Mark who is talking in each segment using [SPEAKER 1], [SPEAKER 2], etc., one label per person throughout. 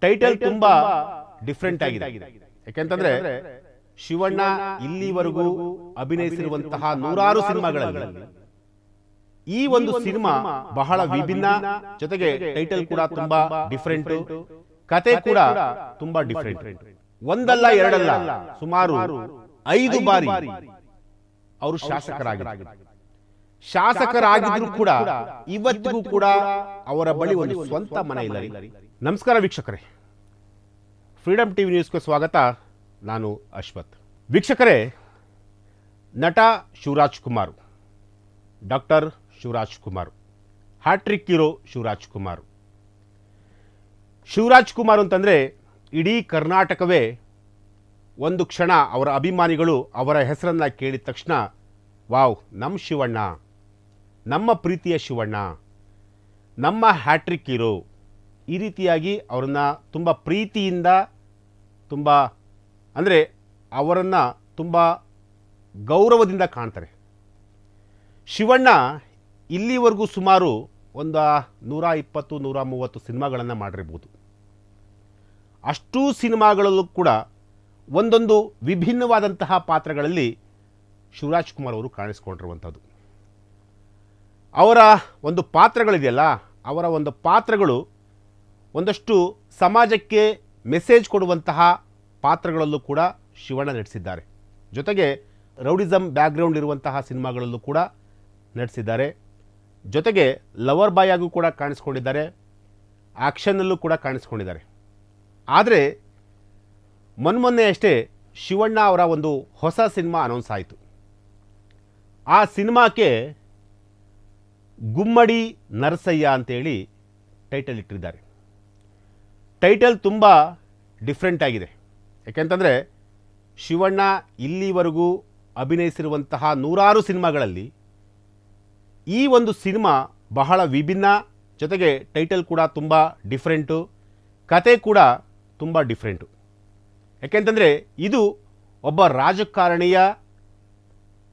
[SPEAKER 1] Title ತುಂಬಾ different ಆಗಿದೆ. ಯಾಕೆಂತಂದ್ರೆ ಶಿವಣ್ಣ ಇಲ್ಲಿವರೆಗೂ ಅಭಿನಯಿಸಿರುವಂತಹ ನೂರಾರು ಸಿನಿಮಾಗಳಲ್ಲಿ ಈ ಒಂದು ಸಿನಿಮಾ ಬಹಳ ವಿಭಿನ್ನ, ಜೊತೆಗೆ ಟೈಟಲ್ ಕೂಡ ತುಂಬಾ ಡಿಫರೆಂಟ್, ಕತೆ ಕೂಡ ತುಂಬಾ ಡಿಫರೆಂಟ್. ಒಂದಲ್ಲ ಎರಡಲ್ಲ, ಸುಮಾರು 5 ಬಾರಿ ಅವರು ಶಾಸಕರಾಗಿದ್ರು ಕೂಡ ಇವತ್ತಿಗೂ ಕೂಡ ಅವರ ಬಳಿ ಒಂದು ಸ್ವಂತ ಮನೆ ಇಲ್ಲ. ನಮಸ್ಕಾರ ವೀಕ್ಷಕರೇ, ಫ್ರೀಡಮ್ ಟಿವಿ ನ್ಯೂಸ್ಗೆ ಸ್ವಾಗತ. ನಾನು ಅಶ್ವಥ್. ವೀಕ್ಷಕರೇ, ನಟ Shivaraj Kumar, doctor Shivaraj Kumar, hat-trick hero Shivaraj Kumar. Shivaraj Kumar ಅಂತಂದರೆ ಇಡೀ ಕರ್ನಾಟಕವೇ ಒಂದು ಕ್ಷಣ ಅವರ ಅಭಿಮಾನಿಗಳು ಅವರ ಹೆಸರನ್ನು ಕೇಳಿದ ತಕ್ಷಣ ವಾವ್, ನಮ್ಮ ಶಿವಣ್ಣ, ನಮ್ಮ ಪ್ರೀತಿಯ ಶಿವಣ್ಣ, ನಮ್ಮ ಹ್ಯಾಟ್ರಿಕ್ ಹೀರೋ, ಈ ರೀತಿಯಾಗಿ ಅವರನ್ನು ತುಂಬ ಪ್ರೀತಿಯಿಂದ, ತುಂಬ ಅಂದರೆ ಅವರನ್ನು ತುಂಬ ಗೌರವದಿಂದ ಕಾಣ್ತಾರೆ. ಶಿವಣ್ಣ ಇಲ್ಲಿವರೆಗೂ ಸುಮಾರು ಒಂದು 120-130 ಸಿನಿಮಾಗಳನ್ನು ಮಾಡಿರ್ಬೋದು. ಅಷ್ಟೂ ಸಿನಿಮಾಗಳಲ್ಲೂ ಕೂಡ ಒಂದೊಂದು ವಿಭಿನ್ನವಾದಂತಹ ಪಾತ್ರಗಳಲ್ಲಿ ಶಿವರಾಜ್ ಕುಮಾರ್ ಅವರು ಕಾಣಿಸ್ಕೊಂಡಿರುವಂಥದ್ದು. ಅವರ ಒಂದು ಪಾತ್ರಗಳಿದೆಯಲ್ಲ, ಅವರ ಒಂದು ಪಾತ್ರಗಳು ಒಂದಷ್ಟು ಸಮಾಜಕ್ಕೆ ಮೆಸೇಜ್ ಕೊಡುವಂತಹ ಪಾತ್ರಗಳಲ್ಲೂ ಕೂಡ ಶಿವಣ್ಣ ನಟಿಸಿದ್ದಾರೆ. ಜೊತೆಗೆ ರೌಡಿಸಮ್ ಬ್ಯಾಕ್ಗ್ರೌಂಡ್ ಇರುವಂತಹ ಸಿನಿಮಾಗಳಲ್ಲೂ ಕೂಡ ನಟಿಸಿದ್ದಾರೆ. ಜೊತೆಗೆ ಲವರ್ ಬಾಯ್ ಆಗೂ ಕೂಡ ಕಾಣಿಸ್ಕೊಂಡಿದ್ದಾರೆ, ಆ್ಯಕ್ಷನ್ನಲ್ಲೂ ಕೂಡ ಕಾಣಿಸ್ಕೊಂಡಿದ್ದಾರೆ. ಆದರೆ ಮೊನ್ನೆ ಅಷ್ಟೇ ಶಿವಣ್ಣ ಅವರ ಒಂದು ಹೊಸ ಸಿನಿಮಾ ಅನೌನ್ಸ್ ಆಯಿತು. ಆ ಸಿನಿಮಾಕ್ಕೆ ಗುಮ್ಮಡಿ ನರಸಯ್ಯ ಅಂತೇಳಿ ಟೈಟಲ್ ಇಟ್ಟಿದ್ದಾರೆ. ಟೈಟಲ್ ತುಂಬ ಡಿಫ್ರೆಂಟ್ ಆಗಿದೆ. ಯಾಕೆಂತಂದರೆ ಶಿವಣ್ಣ ಇಲ್ಲಿವರೆಗೂ ಅಭಿನಯಿಸಿರುವಂತಹ ನೂರಾರು ಸಿನಿಮಾಗಳಲ್ಲಿ ಈ ಒಂದು ಸಿನಿಮಾ ಬಹಳ ವಿಭಿನ್ನ, ಜೊತೆಗೆ ಟೈಟಲ್ ಕೂಡ ತುಂಬ ಡಿಫ್ರೆಂಟು, ಕತೆ ಕೂಡ ತುಂಬ ಡಿಫ್ರೆಂಟು. ಯಾಕೆಂತಂದರೆ ಇದು ಒಬ್ಬ ರಾಜಕಾರಣಿಯ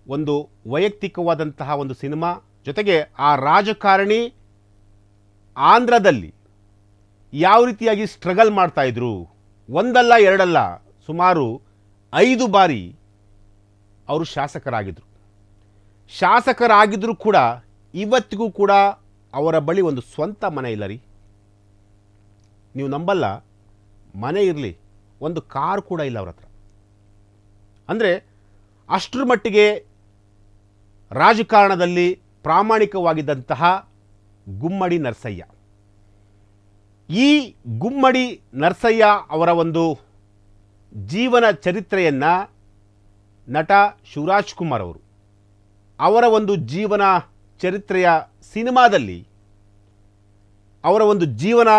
[SPEAKER 1] ಒಂದು ವೈಯಕ್ತಿಕವಾದಂತಹ ಒಂದು ಸಿನಿಮಾ. ಜೊತೆಗೆ ಆ ರಾಜಕಾರಣಿ ಆಂಧ್ರದಲ್ಲಿ ಯಾವ ರೀತಿಯಾಗಿ ಸ್ಟ್ರಗಲ್ ಮಾಡ್ತಾಯಿದ್ರು, ಒಂದಲ್ಲ ಎರಡಲ್ಲ, ಸುಮಾರು 5 ಬಾರಿ ಅವರು ಶಾಸಕರಾಗಿದ್ದರೂ ಕೂಡ ಇವತ್ತಿಗೂ ಕೂಡ ಅವರ ಬಳಿ ಒಂದು ಸ್ವಂತ ಮನೆ ಇಲ್ಲ ರೀ. ನೀವು ನಂಬಲ್ಲ, ಮನೆ ಇರಲಿ, ಒಂದು ಕಾರ್ ಕೂಡ ಇಲ್ಲ ಅವ್ರ ಹತ್ರ. ಅಂದರೆ ಅಷ್ಟರ ಮಟ್ಟಿಗೆ ರಾಜಕಾರಣದಲ್ಲಿ ಪ್ರಾಮಾಣಿಕವಾಗಿದ್ದಂತಹ ಗುಮ್ಮಡಿ ನರಸಯ್ಯ. ಈ ಗುಮ್ಮಡಿ ನರಸಯ್ಯ ಅವರ ಒಂದು ಜೀವನ ಚರಿತ್ರೆಯನ್ನು ನಟ ಶಿವರಾಜ್ ಕುಮಾರ್ ಅವರು ಅವರ ಒಂದು ಜೀವನ ಚರಿತ್ರೆಯ ಸಿನಿಮಾದಲ್ಲಿ ಅವರ ಒಂದು ಜೀವನ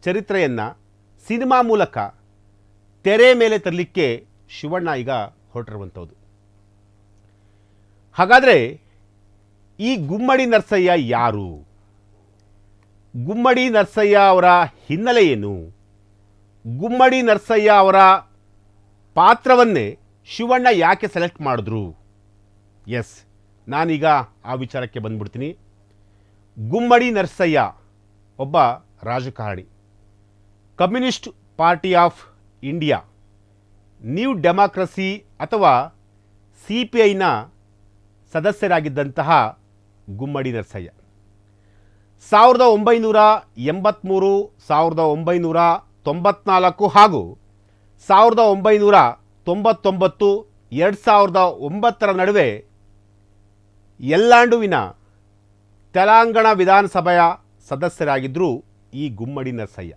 [SPEAKER 1] ಚರಿತ್ರೆಯನ್ನು ಸಿನಿಮಾ ಮೂಲಕ ತೆರೆ ಮೇಲೆ ತರಲಿಕ್ಕೆ ಶಿವಣ್ಣ ಈಗ ಹೊರಟಿರುವಂಥದ್ದು. ಹಾಗಾದರೆ ಈ ಗುಮ್ಮಡಿ ನರಸಯ್ಯ ಯಾರು? ಗುಮ್ಮಡಿ ನರಸಯ್ಯ ಅವರ ಹಿನ್ನೆಲೆ ಏನು? ಗುಮ್ಮಡಿ ನರಸಯ್ಯ ಅವರ ಪಾತ್ರವನ್ನೇ ಶಿವಣ್ಣ ಯಾಕೆ ಸೆಲೆಕ್ಟ್ ಮಾಡಿದ್ರು? ಎಸ್, ನಾನೀಗ ಆ ವಿಚಾರಕ್ಕೆ ಬಂದ್ಬಿಡ್ತೀನಿ. ಗುಮ್ಮಡಿ ನರಸಯ್ಯ ಒಬ್ಬ ರಾಜಕಾರಣಿ, communist party of India, new democracy ಅಥವಾ CPIನ ಸದಸ್ಯರಾಗಿದ್ದಂತಹ ಗುಮ್ಮಡಿ ನರಸಯ್ಯ 1983, 1994 ಹಾಗೂ 1999, 2009 ನಡುವೆ ಯಲ್ಲಾಂಡುವಿನ ತೆಲಂಗಾಣ ವಿಧಾನಸಭೆಯ ಸದಸ್ಯರಾಗಿದ್ದರು ಈ ಗುಮ್ಮಡಿ ನರಸಯ್ಯ.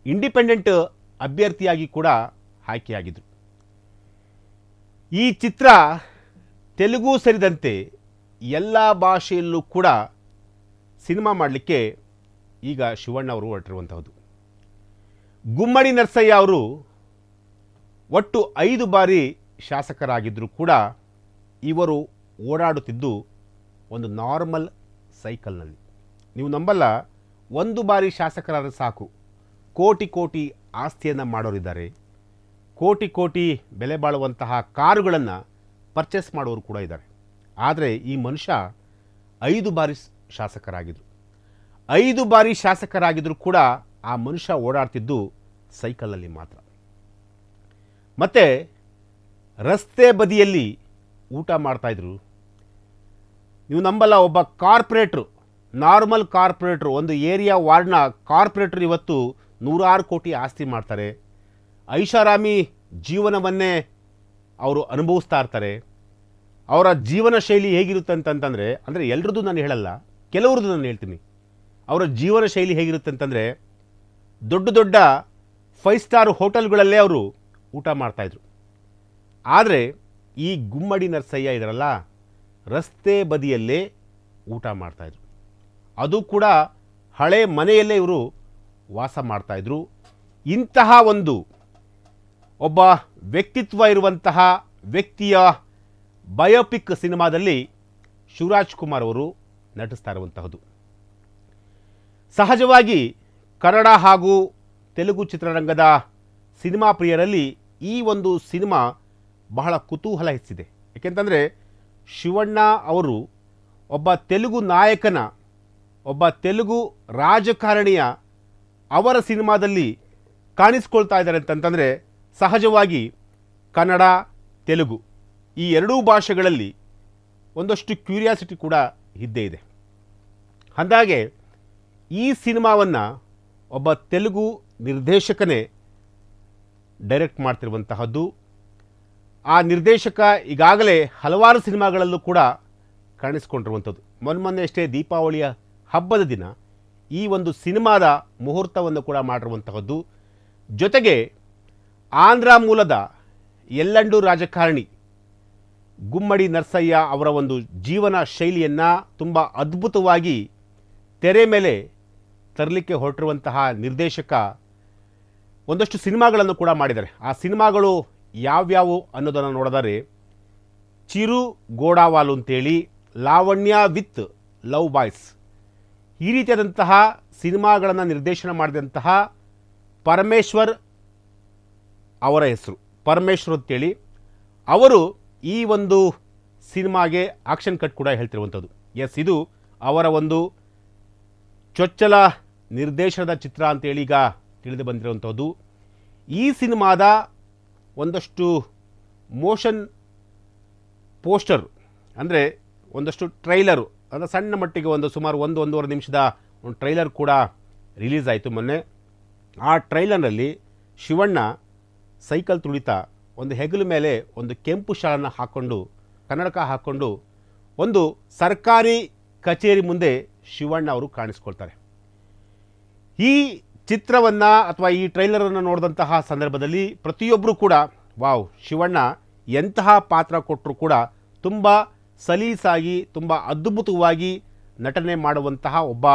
[SPEAKER 1] ಇಂಡಿಪೆಂಡೆಂಟ್ ಅಭ್ಯರ್ಥಿಯಾಗಿ ಕೂಡ ಆಯ್ಕೆಯಾಗಿದ್ದರು. ಈ ಚಿತ್ರ ತೆಲುಗು ಸೇರಿದಂತೆ ಎಲ್ಲ ಭಾಷೆಯಲ್ಲೂ ಕೂಡ ಸಿನಿಮಾ ಮಾಡಲಿಕ್ಕೆ ಈಗ ಶಿವಣ್ಣ ಅವರು ಹೊರಟಿರುವಂಥದ್ದು. ಗುಮ್ಮಡಿ ನರಸಯ್ಯ ಅವರು ಒಟ್ಟು 5 ಬಾರಿ ಶಾಸಕರಾಗಿದ್ದರೂ ಕೂಡ ಇವರು ಓಡಾಡುತ್ತಿದ್ದು ಒಂದು ನಾರ್ಮಲ್ ಸೈಕಲ್ನಲ್ಲಿ. ನೀವು ನಂಬಲ್ಲ, 1 ಬಾರಿ ಶಾಸಕರಾದರೆ ಸಾಕು, ಕೋಟಿ ಆಸ್ತಿಯನ್ನು ಮಾಡೋರಿದ್ದಾರೆ, ಕೋಟಿ ಬೆಲೆ ಬಾಳುವಂತಹ ಕಾರುಗಳನ್ನು ಪರ್ಚೇಸ್ ಮಾಡೋರು ಕೂಡ ಇದ್ದಾರೆ. ಆದರೆ ಈ ಮನುಷ್ಯ 5 ಬಾರಿ ಶಾಸಕರಾಗಿದ್ದರು. 5 ಬಾರಿ ಶಾಸಕರಾಗಿದ್ದರೂ ಕೂಡ ಆ ಮನುಷ್ಯ ಓಡಾಡ್ತಿದ್ದು ಸೈಕಲಲ್ಲಿ ಮಾತ್ರ. ಮತ್ತು ರಸ್ತೆ ಬದಿಯಲ್ಲಿ ಊಟ ಮಾಡ್ತಾಯಿದ್ರು. ನೀವು ನಂಬಲ್ಲ, ಒಬ್ಬ ಕಾರ್ಪೊರೇಟ್ರು, ನಾರ್ಮಲ್ ಕಾರ್ಪೊರೇಟ್ರು, ಒಂದು ಏರಿಯಾ ವಾರ್ಡ್ನ ಕಾರ್ಪೊರೇಟ್ರು ಇವತ್ತು 100 ಕೋಟಿ ಆಸ್ತಿ ಮಾಡ್ತಾರೆ. ಐಷಾರಾಮಿ ಜೀವನವನ್ನೇ ಅವರು ಅನುಭವಿಸ್ತಾ ಇರ್ತಾರೆ. ಅವರ ಜೀವನ ಶೈಲಿ ಹೇಗಿರುತ್ತೆ ಅಂತಂತಂದರೆ, ಅಂದರೆ ಎಲ್ರದ್ದು ನಾನು ಹೇಳಲ್ಲ, ಕೆಲವ್ರದ್ದು ನಾನು ಹೇಳ್ತೀನಿ. ಅವರ ಜೀವನ ಶೈಲಿ ಹೇಗಿರುತ್ತೆ ಅಂತಂದರೆ, ದೊಡ್ಡ ದೊಡ್ಡ 5 ಸ್ಟಾರ್ ಹೋಟೆಲ್ಗಳಲ್ಲೇ ಅವರು ಊಟ ಮಾಡ್ತಾಯಿದ್ರು. ಆದರೆ ಈ ಗುಮ್ಮಡಿ ನರಸಯ್ಯ ಇದರಲ್ಲ, ರಸ್ತೆ ಬದಿಯಲ್ಲೇ ಊಟ ಮಾಡ್ತಾಯಿದ್ರು. ಅದು ಕೂಡ ಹಳೆ ಮನೆಯಲ್ಲೇ ಇವರು ವಾಸ ಮಾಡ್ತಾಯಿದ್ರು. ಇಂತಹ ಒಂದು ಒಬ್ಬ ವ್ಯಕ್ತಿತ್ವ ಇರುವಂತಹ ವ್ಯಕ್ತಿಯ ಬಯೋಪಿಕ್ ಸಿನಿಮಾದಲ್ಲಿ ಶಿವರಾಜ್ ಕುಮಾರ್ ಅವರು ನಟಿಸ್ತಾ ಇರುವಂತಹದ್ದು. ಸಹಜವಾಗಿ ಕನ್ನಡ ಹಾಗೂ ತೆಲುಗು ಚಿತ್ರರಂಗದ ಸಿನಿಮಾ ಪ್ರಿಯರಲ್ಲಿ ಈ ಒಂದು ಸಿನಿಮಾ ಬಹಳ ಕುತೂಹಲ ಹೆಚ್ಚಿದೆ. ಏಕೆಂತಂದರೆ ಶಿವಣ್ಣ ಅವರು ಒಬ್ಬ ತೆಲುಗು ನಾಯಕನ, ಒಬ್ಬ ತೆಲುಗು ರಾಜಕಾರಣಿಯ ಅವರ ಸಿನಿಮಾದಲ್ಲಿ ಕಾಣಿಸ್ಕೊಳ್ತಾ ಇದ್ದಾರೆ ಅಂತಂತಂದರೆ ಸಹಜವಾಗಿ ಕನ್ನಡ ತೆಲುಗು ಈ ಎರಡೂ ಭಾಷೆಗಳಲ್ಲಿ ಒಂದಷ್ಟು ಕ್ಯೂರಿಯಾಸಿಟಿ ಕೂಡ ಇದ್ದೇ ಇದೆ. ಅಂದಾಗೆ ಈ ಸಿನಿಮಾವನ್ನು ಒಬ್ಬ ತೆಲುಗು ನಿರ್ದೇಶಕನೇ ಡೈರೆಕ್ಟ್ ಮಾಡ್ತಿರುವಂತಹದ್ದು. ಆ ನಿರ್ದೇಶಕ ಈಗಾಗಲೇ ಹಲವಾರು ಸಿನಿಮಾಗಳಲ್ಲೂ ಕೂಡ ಕಾಣಿಸ್ಕೊಂಡಿರುವಂಥದ್ದು. ಮೊನ್ನೆ ಅಷ್ಟೇ ದೀಪಾವಳಿಯ ಹಬ್ಬದ ದಿನ ಈ ಒಂದು ಸಿನಿಮಾದ ಮುಹೂರ್ತವನ್ನು ಕೂಡ ಮಾಡಿರುವಂತಹದ್ದು. ಜೊತೆಗೆ ಆಂಧ್ರ ಮೂಲದ ಎಲ್ಲಂಡು ರಾಜಕಾರಣಿ ಗುಮ್ಮಡಿ ನರಸಯ್ಯ ಅವರ ಒಂದು ಜೀವನ ಶೈಲಿಯನ್ನು ತುಂಬ ಅದ್ಭುತವಾಗಿ ತೆರೆ ಮೇಲೆ ತರಲಿಕ್ಕೆ ಹೊರಟಿರುವಂತಹ ನಿರ್ದೇಶಕ ಒಂದಷ್ಟು ಸಿನಿಮಾಗಳನ್ನು ಕೂಡ ಮಾಡಿದ್ದಾರೆ. ಆ ಸಿನಿಮಾಗಳು ಯಾವ್ಯಾವು ಅನ್ನೋದನ್ನು ನೋಡಿದರೆ ಚಿರು ಗೋಡಾವಾಲು ಅಂತೇಳಿ, ಲಾವಣ್ಯ ವಿತ್ ಲವ್ ಬಾಯ್ಸ್, ಈ ರೀತಿಯಾದಂತಹ ಸಿನಿಮಾಗಳನ್ನು ನಿರ್ದೇಶನ ಮಾಡಿದಂತಹ ಪರಮೇಶ್ವರ್ ಅವರ ಹೆಸರು, ಪರಮೇಶ್ವರ್ ಅಂತೇಳಿ ಅವರು ಈ ಒಂದು ಸಿನಿಮಾಗೆ ಆಕ್ಷನ್ ಕಟ್ ಕೂಡ ಹೇಳ್ತಿರುವಂಥದ್ದು. ಎಸ್, ಇದು ಅವರ ಒಂದು ಚೊಚ್ಚಲ ನಿರ್ದೇಶನದ ಚಿತ್ರ ಅಂತೇಳಿ ಈಗ ತಿಳಿದು ಬಂದಿರುವಂಥದ್ದು. ಈ ಸಿನಿಮಾದ ಒಂದಷ್ಟು ಮೋಷನ್ ಪೋಸ್ಟರ್, ಅಂದರೆ ಒಂದಷ್ಟು ಟ್ರೈಲರು, ಅಂದರೆ ಸಣ್ಣ ಮಟ್ಟಿಗೆ ಒಂದು ಸುಮಾರು 1-1.5 ನಿಮಿಷದ ಒಂದು ಟ್ರೈಲರ್ ಕೂಡ ರಿಲೀಸ್ ಆಯಿತು ಮೊನ್ನೆ. ಆ ಟ್ರೈಲರ್ನಲ್ಲಿ ಶಿವಣ್ಣ ಸೈಕಲ್ ತುಳಿತಾ ಒಂದು ಹೆಗಲ ಮೇಲೆ ಒಂದು ಕೆಂಪು ಶಾಲನ್ನು ಹಾಕ್ಕೊಂಡು, ಕನ್ನಡಕ ಹಾಕ್ಕೊಂಡು ಒಂದು ಸರ್ಕಾರಿ ಕಚೇರಿ ಮುಂದೆ ಶಿವಣ್ಣ ಅವರು ಕಾಣಿಸ್ಕೊಳ್ತಾರೆ. ಈ ಚಿತ್ರವನ್ನು ಅಥವಾ ಈ ಟ್ರೈಲರನ್ನು ನೋಡಿದಂತಹ ಸಂದರ್ಭದಲ್ಲಿ ಪ್ರತಿಯೊಬ್ಬರು ಕೂಡ ವಾವ್, ಶಿವಣ್ಣ ಎಂತಹ ಪಾತ್ರ ಕೊಟ್ಟರು ಕೂಡ ತುಂಬ ಸಲೀಸಾಗಿ, ತುಂಬ ಅದ್ಭುತವಾಗಿ ನಟನೆ ಮಾಡುವಂತಹ ಒಬ್ಬ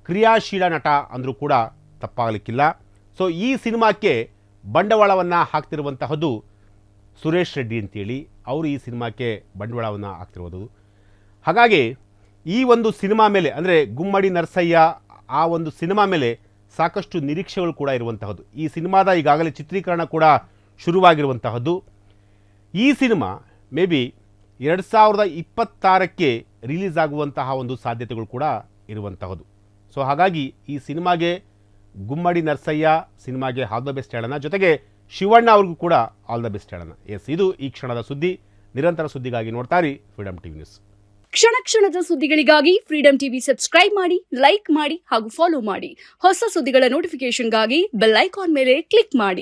[SPEAKER 1] ಕ್ರಿಯಾಶೀಲ ನಟ ಅಂದರೂ ಕೂಡ ತಪ್ಪಾಗಲಿಕ್ಕಿಲ್ಲ. ಸೊ ಈ ಸಿನಿಮಾಕ್ಕೆ ಬಂಡವಾಳವನ್ನು ಹಾಕ್ತಿರುವಂತಹದ್ದು ಸುರೇಶ್ ರೆಡ್ಡಿ ಅಂತೇಳಿ, ಅವರು ಈ ಸಿನಿಮಾಕ್ಕೆ ಬಂಡವಾಳವನ್ನು ಹಾಕ್ತಿರುವುದು. ಹಾಗಾಗಿ ಈ ಒಂದು ಸಿನಿಮಾ ಮೇಲೆ, ಅಂದರೆ ಗುಮ್ಮಡಿ ನರಸಯ್ಯ ಆ ಒಂದು ಸಿನಿಮಾ ಮೇಲೆ ಸಾಕಷ್ಟು ನಿರೀಕ್ಷೆಗಳು ಕೂಡ ಇರುವಂತಹದ್ದು. ಈ ಸಿನಿಮಾದ ಈಗಾಗಲೇ ಚಿತ್ರೀಕರಣ ಕೂಡ ಶುರುವಾಗಿರುವಂತಹದ್ದು. ಈ ಸಿನಿಮಾ ಮೇ ಬಿ 2026ಕ್ಕೆ ರಿಲೀಸ್ ಆಗುವಂತಹ ಒಂದು ಸಾಧ್ಯತೆಗಳು ಕೂಡ ಇರುವಂತಹದ್ದು. ಸೊ ಹಾಗಾಗಿ ಈ ಸಿನಿಮಾಗೆ ಗುಮ್ಮಡಿ ನರಸಯ್ಯ ಸಿನಿಮಾಗೆ ಆಲ್ ದ ಬೆಸ್ಟ್ ಹೇಳೋಣ, ಜೊತೆಗೆ ಶಿವಣ್ಣ ಅವ್ರಿಗೂ ಕೂಡ ಆಲ್ ದ ಬೆಸ್ಟ್ ಹೇಳೋಣ. ಎಸ್, ಇದು ಈ ಕ್ಷಣದ ಸುದ್ದಿ. ನಿರಂತರ ಸುದ್ದಿಗಾಗಿ ನೋಡ್ತಾರಿ ಫ್ರೀಡಮ್ ಟಿವಿ ನ್ಯೂಸ್.
[SPEAKER 2] ಕ್ಷಣ ಕ್ಷಣದ ಸುದ್ದಿಗಳಿಗಾಗಿ ಫ್ರೀಡಮ್ ಟಿವಿ ಸಬ್ಸ್ಕ್ರೈಬ್ ಮಾಡಿ, ಲೈಕ್ ಮಾಡಿ ಹಾಗೂ ಫಾಲೋ ಮಾಡಿ. ಹೊಸ ಸುದ್ದಿಗಳ ನೋಟಿಫಿಕೇಶನ್ಗಾಗಿ ಬೆಲ್ ಐಕಾನ್ ಮೇಲೆ ಕ್ಲಿಕ್ ಮಾಡಿ.